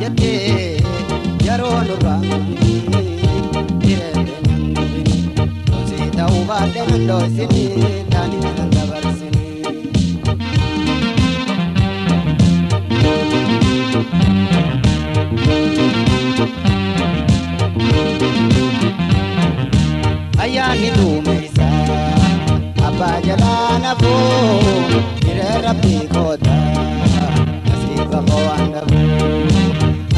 jettee yeroo nurraan gubini jireenya gubini hojii ta'uu baadhee nan dhoosini taani nan dabarsini. Ayyaanni duumessa abbaa jalaa nafuu hiree rabbii koota nasiiba waan dhabuu.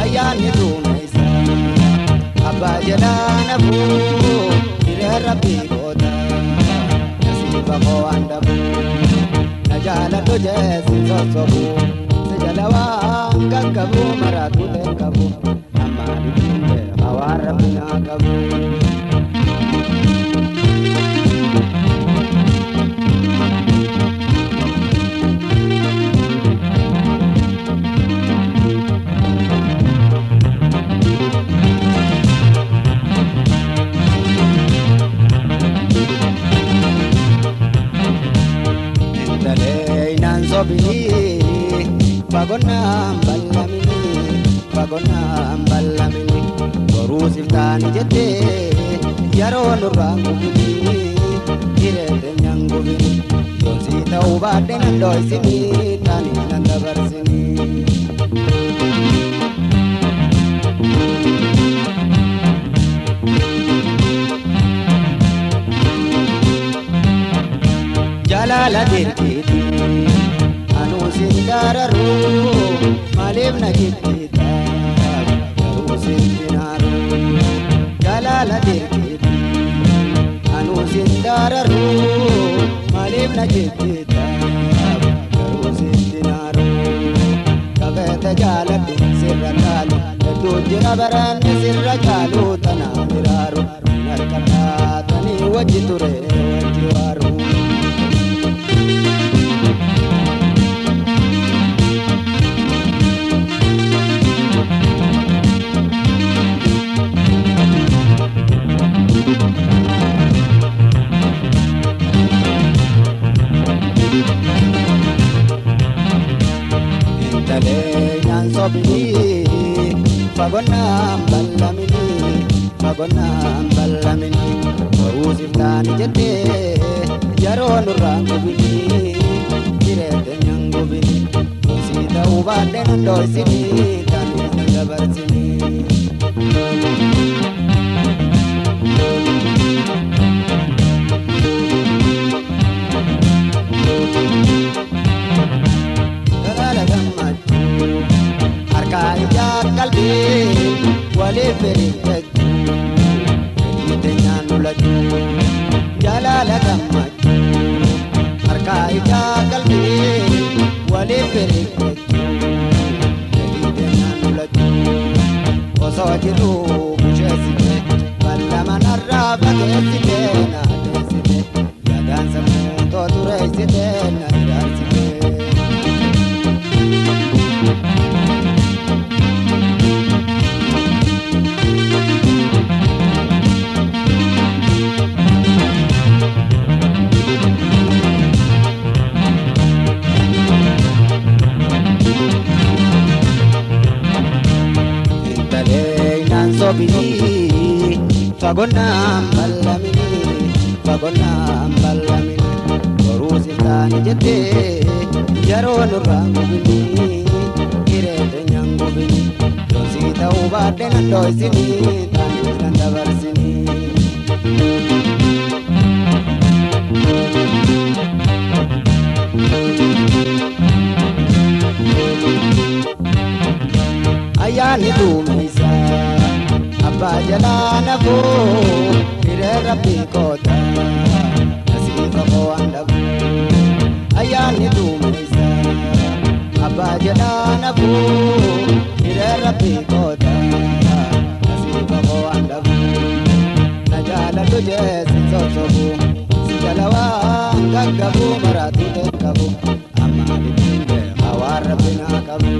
Ayyaanni duumessa abbaa jalaa nafuu hiree rabbii koota nasiiba waan dhabuu. Na jaaladhu jeesin sossobuu si jala waan gaggabuu maraatu beekabu ammaa dhibbee hawaan rabbinaa qabu. Bagonnaan ballamini boruu siftaani jettee yeroo nurraan gubini jireenya gubini yoosii ta'uu baadhee nan dhoosini taani nan dabarsini. Jaalala dirqiiti anuu sin dararu maaliif na jibbita garuu sin dinaaru. Jaalala dirqiiti anuu sin dararu maaliif na jibbita garuu sin dinaaru. Qabeeta jaaladhu sirra caalu hedduu jira baranne sirra caalu tanaan diraaru harkadhaa tanii wajji ture wajji waaru. Bagonnaan ballamini boruu siftaani jettee yeroo nurraan gubini jireenya gubini yoosii ta'uu baadhee nan dhoosini taani nan dabarsini. Dalaala gammachuu harkaa ijaa qalbii waliif fedhii jaalala gammachuu harkaa ijaa qalbii waliif fedhii osoo jiruu busheessite ballama narraa fageessite na adeessite yaadaan sammuu too tureessite na ilaalsite. Bagonnaan ballamini boruu siftaani jettee yeroo nurraan gubini jireenya gubini yoosii ta'uu baadhee nan dhoosini taani nan dabarsini. Ayyaanni duumessa abbaa jalaa nafuu hiree rabbii koota nasiiba waan dhabuu. Ayyaanni duumessa abbaa jalaa nafuu hiree rabbii koota nasiiba waan dhabuu. Na jaaladhu jeesin sossobuu si jala waan gaggabuu maraatu beekabu ammaa dhibbee hawaan rabbinaa qabu.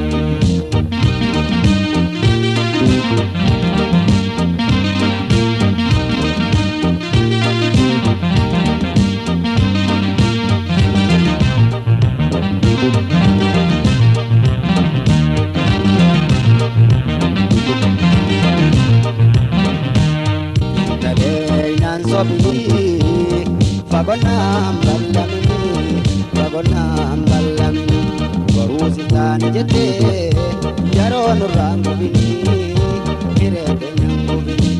sobini fagonam ballamini fagonam ballamini warusitan jette yaron rangubini kirete nyangubini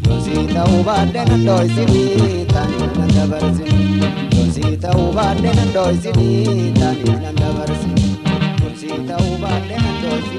yosita ubade nandoisini tani nandabarsini yosita ubade nandoisini tani nandabarsini yosita ubade nandoisini